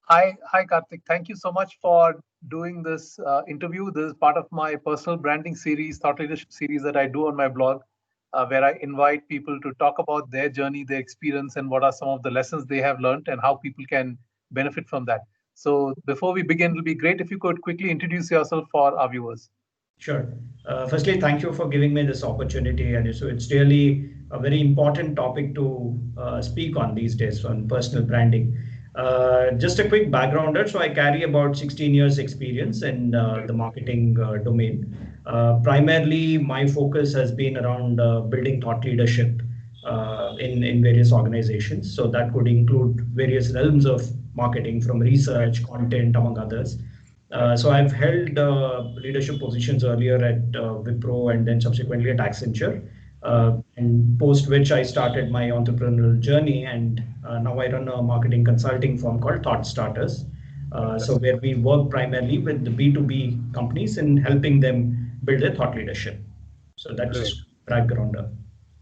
Hi, Karthik. Thank you so much for doing this interview. This is part of my personal branding series, thought leadership series that I do on my blog, where I invite people to talk about their journey, their experience, and what are some of the lessons they have learned and how people can benefit from that. So, before we begin, it would be great if you could quickly introduce yourself for our viewers. Sure. Firstly, thank you for giving me this opportunity. And so it's really a very important topic to speak on these days on personal branding. Just a quick backgrounder. So I carry about 16 years experience in the marketing domain. Primarily, my focus has been around building thought leadership in various organizations. So that could include various realms of marketing from research, content, among others. So I've held leadership positions earlier at Wipro and then subsequently at Accenture, and post which I started my entrepreneurial journey, and now I run a marketing consulting firm called Thought Starters. So where we work primarily with the B2B companies in helping them build their thought leadership. So Great. that's backgrounder.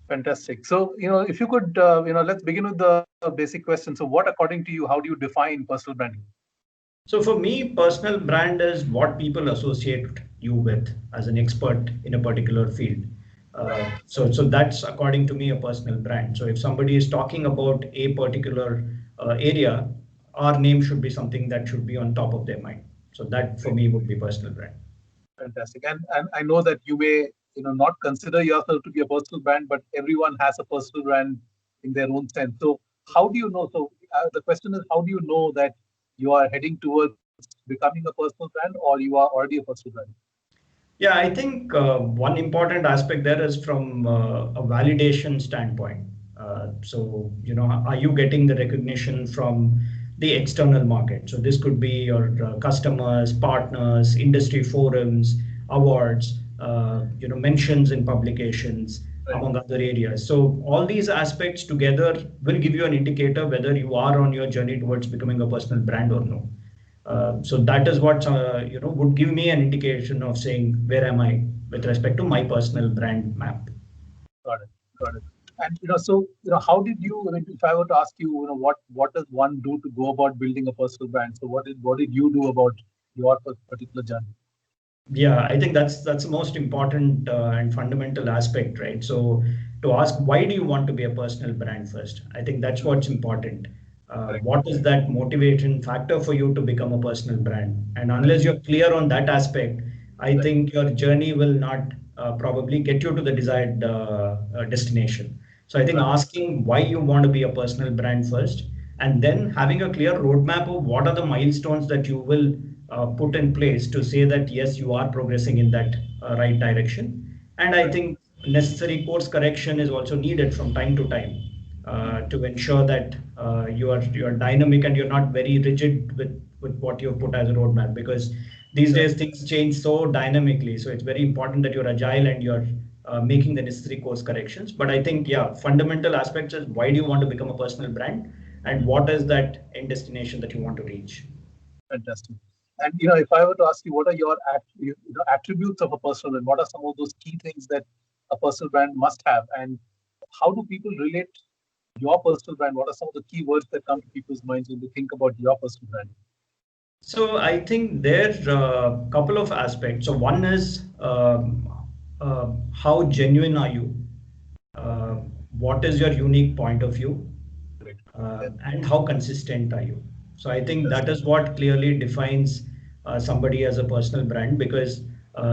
Fantastic. So, if you could, let's begin with the basic question. So, what, according to you, how do you define personal branding? So for me, personal brand is what people associate you with as an expert in a particular field. Right. So that's according to me a personal brand. So if somebody is talking about a particular area, our name should be something that should be on top of their mind. So that for Great. me would be personal brand. Fantastic. And I know that you may, not consider yourself to be a personal brand, but everyone has a personal brand in their own sense. So how do you know? So the question is, how do you know that you are heading towards becoming a personal brand or you are already a personal brand? Yeah, I think one important aspect there is from a validation standpoint. Are you getting the recognition from the external market? So this could be your customers, partners, industry forums, awards, mentions in publications, Right. among other areas. So all these aspects together will give you an indicator whether you are on your journey towards becoming a personal brand or no. So that is what would give me an indication of saying where am I with respect to my personal brand map. Got it. Got it. And so how did you? I mean, if I were to ask you, what does one do to go about building a personal brand? So what did you do about your particular journey? Yeah, I think that's the most important and fundamental aspect, right? So to ask why do you want to be a personal brand first? I think that's what's important. Correct. What is that motivation factor for you to become a personal brand? And Right. unless you're clear on that aspect, I Right. think your journey will not probably get you to the desired destination. So I think Right. asking why you want to be a personal brand first, and then having a clear roadmap of what are the milestones that you will put in place to say that yes, you are progressing in that right direction. And I Right. think necessary course correction is also needed from time to time to ensure that you are dynamic and you're not very rigid with what you've put as a roadmap, because these Right. days things change so dynamically. So it's very important that you're agile and you're making the necessary course corrections. But I think, yeah, fundamental aspects is why do you want to become a personal brand and what is that end destination that you want to reach. Fantastic. And if I were to ask you, what are your attributes of a personal brand? What are some of those key things that a personal brand must have? And how do people relate your personal brand? What are some of the key words that come to people's minds when they think about your personal brand? So I think there are a couple of aspects. So one is how genuine are you? Uh, what is your unique point of view? Great. Yeah. And how consistent are you? So I think that Fantastic. is what clearly defines somebody as a personal brand, because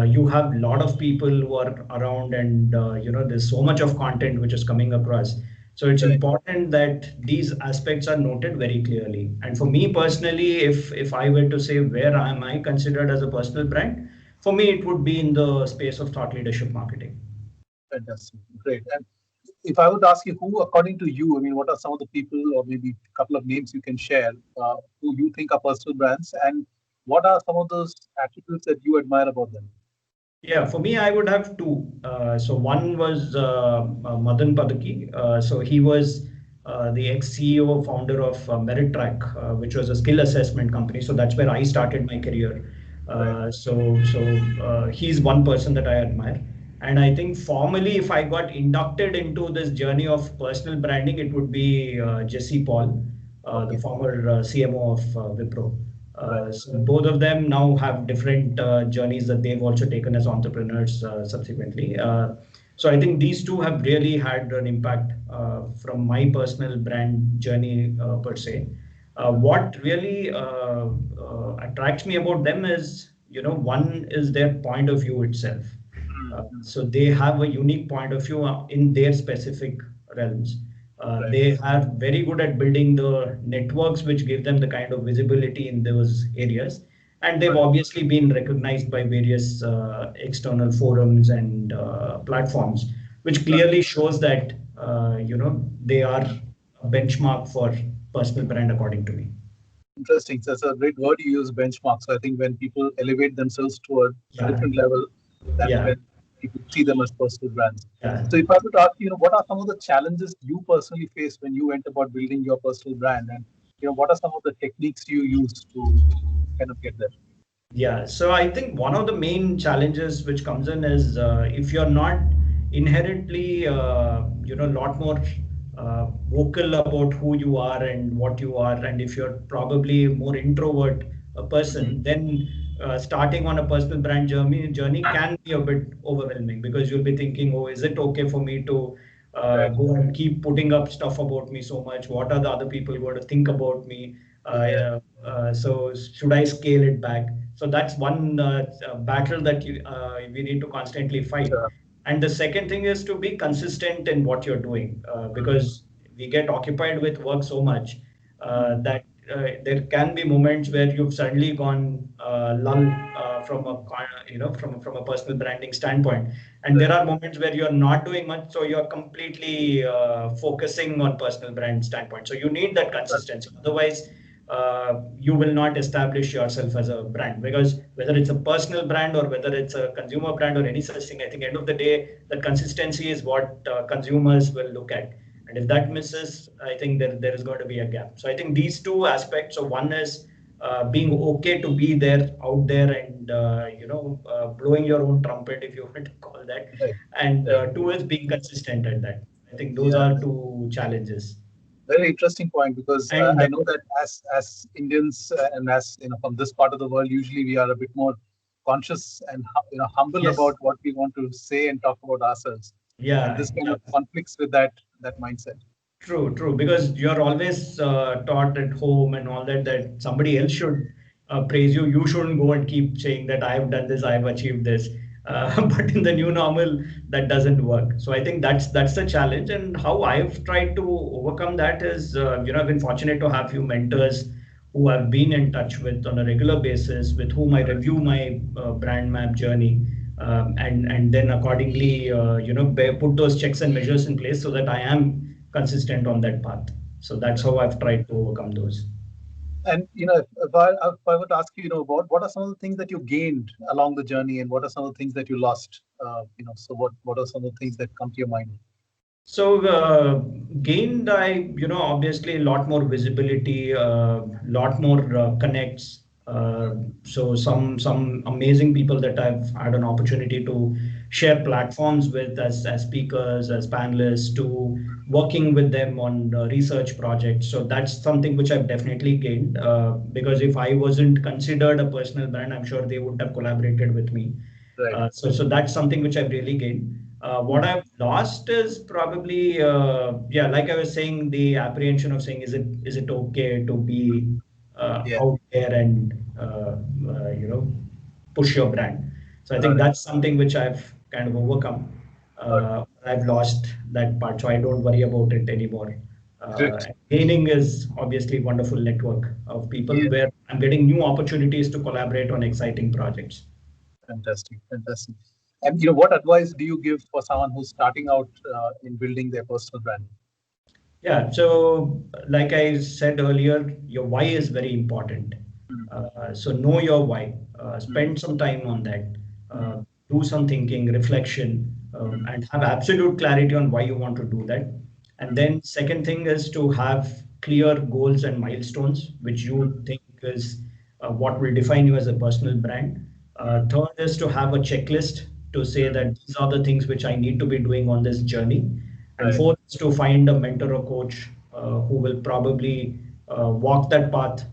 you have a lot of people who are around, and there's so much of content which is coming across. So it's Right. important that these aspects are noted very clearly. And for me personally, if I were to say where am I considered as a personal brand, for me it would be in the space of thought leadership marketing. Fantastic. Great. And if I would ask you who, according to you, I mean, what are some of the people or maybe a couple of names you can share who you think are personal brands, and what are some of those attributes that you admire about them? Yeah, for me, I would have two. So one was Madan Padaki. So he was the ex-CEO, founder of Merit which was a skill assessment company. So that's where I started my career. Right. He's one person that I admire. And I think formally, if I got inducted into this journey of personal branding, it would be Jesse Paul. the Okay. former CMO of Wipro. Right. So both of them now have different journeys that they've also taken as entrepreneurs subsequently. So I think these two have really had an impact from my personal brand journey per se. What really attracts me about them is, one is their point of view itself. Mm-hmm. So they have a unique point of view in their specific realms. Right. They are very good at building the networks which give them the kind of visibility in those areas. And they've Right. obviously been recognized by various external forums and platforms, which Right. clearly shows that they are a benchmark for personal brand, according to me. Interesting. So that's a great word you use, benchmark. So I think when people elevate themselves to a Yeah, different level, that's yeah, when people see them as personal brands. yeah. So if I could ask you, what are some of the challenges you personally faced when you went about building your personal brand, and what are some of the techniques you use to kind of get there? Yeah, so I think one of the main challenges which comes in is if you're not inherently, a lot more vocal about who you are and what you are, and if you're probably more introvert a Mhm. person, then starting on a personal brand journey can be a bit overwhelming because you'll be thinking, oh, is it okay for me to Right. go and keep putting up stuff about me so much? What are the other people going to think about me? Yeah. So should I scale it back? So that's one battle that we need to constantly fight. Sure. And the second thing is to be consistent in what you're doing, because we get occupied with work so much Mhm. that there can be moments where you've suddenly gone lull from a personal branding standpoint, and there Right. are moments where you're not doing much, so you're completely focusing on personal brand standpoint. So you need that Right. consistency. Otherwise, you will not establish yourself as a brand, because whether it's a personal brand or whether it's a consumer brand or any such thing, I think end of the day, that consistency is what consumers will look at. And if that misses, I think there is going to be a gap. So I think these two aspects. So one is being okay to be there, out there, and blowing your own trumpet, if you want to call that. Right. And Right. two is being consistent at that. I think those Yeah. are two challenges. Very interesting point, because And I know that as Indians, and as from this part of the world, usually we are a bit more conscious and humble yes, about what we want to say and talk about ourselves, and yeah, this kind yeah. of conflicts with that mindset. True, true. Because you're always taught at home and all that somebody else should praise you. You shouldn't go and keep saying that I've done this, I've achieved this. But in the new normal, that doesn't work. So I think that's the challenge. And how I've tried to overcome that is, I've been fortunate to have few mentors who I've been in touch with on a regular basis, with whom I review my brand map journey, and then accordingly, put those checks and measures in place so that I am consistent on that path. So that's how I've tried to overcome those. And if I were to ask you, what are some of the things that you gained along the journey, and what are some of the things that you lost? So what are some of the things that come to your mind? So gained, obviously a lot more visibility, lot more connects. So some amazing people that I've had an opportunity to share platforms with as speakers, as panelists, to working with them on research projects. So that's something which I've definitely gained, because if I wasn't considered a personal brand, I'm sure they would have collaborated with me. Right. So that's something which I've really gained. What Mhm. I've lost is probably, yeah, like I was saying, the apprehension of saying, is it okay to be Yeah. out there and push your brand? So I Got think it. that's something which I've kind of overcome. Got it. I've lost that part, so I don't worry about it anymore. Great. Gaining is obviously wonderful network of people Yeah. where I'm getting new opportunities to collaborate on exciting projects. Fantastic. Fantastic. And what advice do you give for someone who's starting out in building their personal brand? Yeah, so like I said earlier, your why is very important. Mm, So know your why. mm, Spend some time on that. mm, Do some thinking, reflection, mm, and have absolute clarity on why you want to do that. And mm, then second thing is to have clear goals and milestones, which mm, you think is what will define you as a personal brand. mm, Third is to have a checklist to say mm. that these are the things which I need to be doing on this journey. And Right. fourth is to find a mentor or coach who will probably walk that path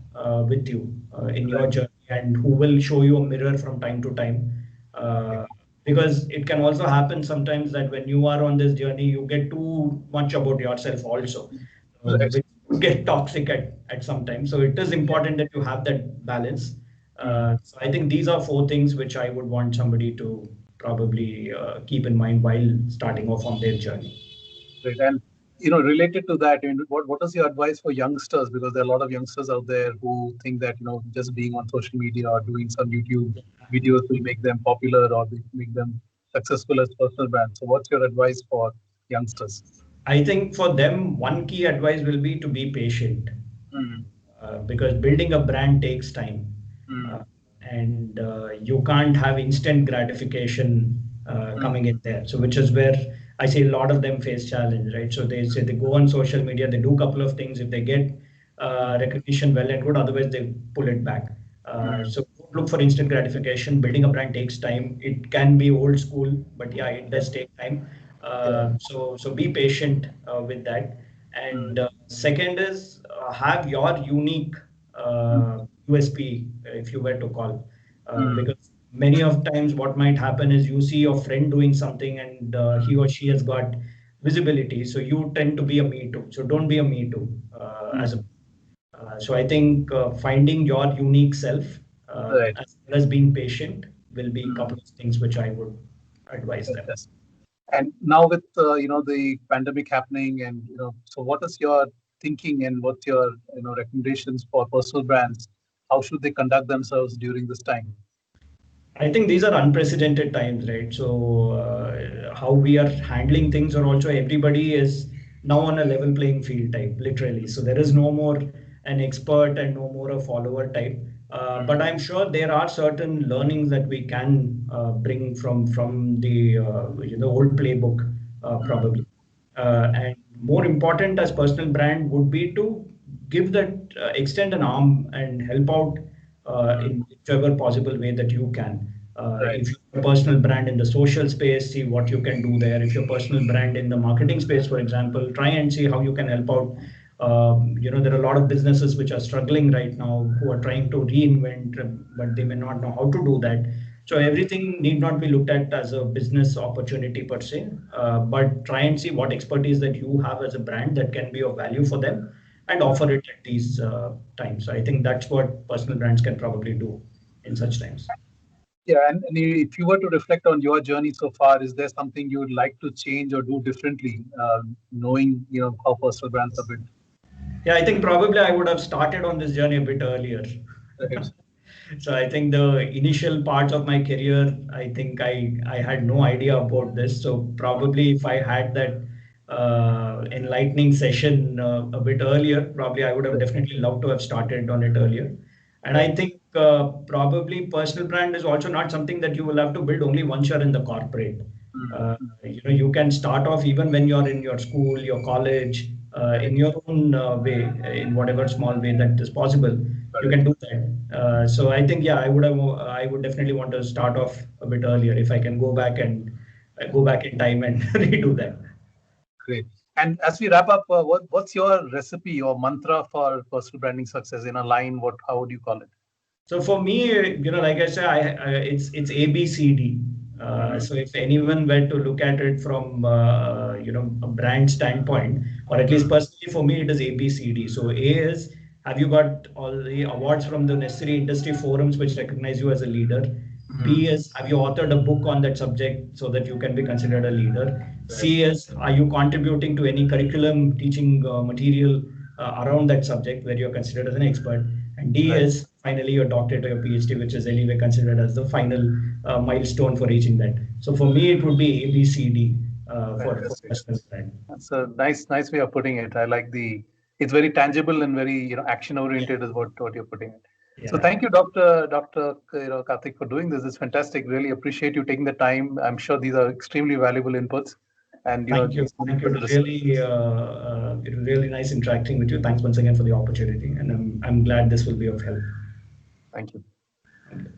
with you in your Right. journey, and who will show you a mirror from time to time. Okay. Uh, because it can also happen sometimes that when you are on this journey, you get too much about yourself also, Right. which get toxic at some time. So it is Yeah. important that you have that balance. Mm. So I think these are four things which I would want somebody to probably keep in mind while starting off on their journey. Great. And related to that, what is your advice for youngsters? Because there are a lot of youngsters out there who think that just being on social media or doing some YouTube videos will make them popular or make them successful as personal brands. So, what's your advice for youngsters? I think for them, one key advice will be to be patient, Mm. because building a brand takes time, uh, Mm. and you can't have instant gratification Mm. coming in there. So, which is where I see a lot of them face challenge, right? So they say they go on social media, they do a couple of things. If they get recognition, well and good. Otherwise, they pull it back. Mm. So don't look for instant gratification. Building a brand takes time. It can be old school, but yeah, it Yeah. does take time. Yeah. So be patient with that. And Mm. second is have your unique USP, if you were to call, Mm. because many of times what might happen is you see your friend doing something, and he Mm. or she has got visibility, so you tend to be a me too. So don't be a me too as a Mm. so I think finding your unique self, Right. as well as being patient, will be a couple Mm. of things which I would advise them. Fantastic. And now with the pandemic happening, and so what is your thinking and what's your recommendations for personal brands? How should they conduct themselves during this time? I think these are unprecedented times, right? So, how we are handling things, or also everybody is now on a level playing field type, literally. So, there is no more an expert and no more a follower type. But Mm. I'm sure there are certain learnings that we can bring from the old playbook, Mm. probably. And more important as personal brand would be to give that extend an arm and help out Mm. in whichever possible way that you can. Right. If you're a personal brand in the social space, see what you can do there. If you're a personal brand in the marketing space, for example, try and see how you can help out. There are a lot of businesses which are struggling right now, who are trying to reinvent, but they may not know how to do that. So Mm. everything need not be looked at as a business opportunity per se, but try and see what expertise that you have as a brand that can be of value for them, and Mm. offer it at these times. So I think that's what personal brands can probably do in such times. Yeah, and if you were to reflect on your journey so far, is there something you would like to change or do differently, knowing how personal brands are built? Yeah, I think probably I would have started on this journey a bit earlier. Right. So I think the initial parts of my career, I think I had no idea about this. So probably if I had that enlightening session a bit earlier, probably I would have Right. definitely loved to have started on it earlier. And Right. I think probably personal brand is also not something that you will have to build only once you're in the corporate. Mm. Mm. You can start off even when you're in your school, your college, Right. in your own way, in whatever small way that is possible. You Correct. can do that. So I think, yeah, I would definitely want to start off a bit earlier if I can go back and go back in time and redo that. Great. And as we wrap up, what's your recipe or mantra for personal branding success in a line? How would you call it? So for me, like I said, it's ABCD. Mm-hmm. So if anyone were to look at it from a brand standpoint, or at least Mm. personally for me, it is ABCD. So A is, have you got all the awards from the necessary industry forums which recognize you as a leader? B Mm. is, have you authored a book on that subject so that you can be considered a leader? Right. C is, are you contributing to any curriculum teaching material around that subject where you're considered as an expert? And D Right. is finally your doctorate or your PhD, which is anyway considered as the final milestone for reaching that. So for me, it would be A, B, C, D for Fantastic. personal brand. That's a nice way of putting it. I like it's very tangible and very, action Yeah, oriented is what you're putting it. So yeah. thank you, Dr. Karthik, for doing this. It's fantastic. Really appreciate you taking the time. I'm sure these are extremely valuable inputs, and Thank you. it's something Thank you. for It the was listeners. really nice interacting with you. Thanks once again for the opportunity, and I'm glad this will be of help. Thank you. Thank you.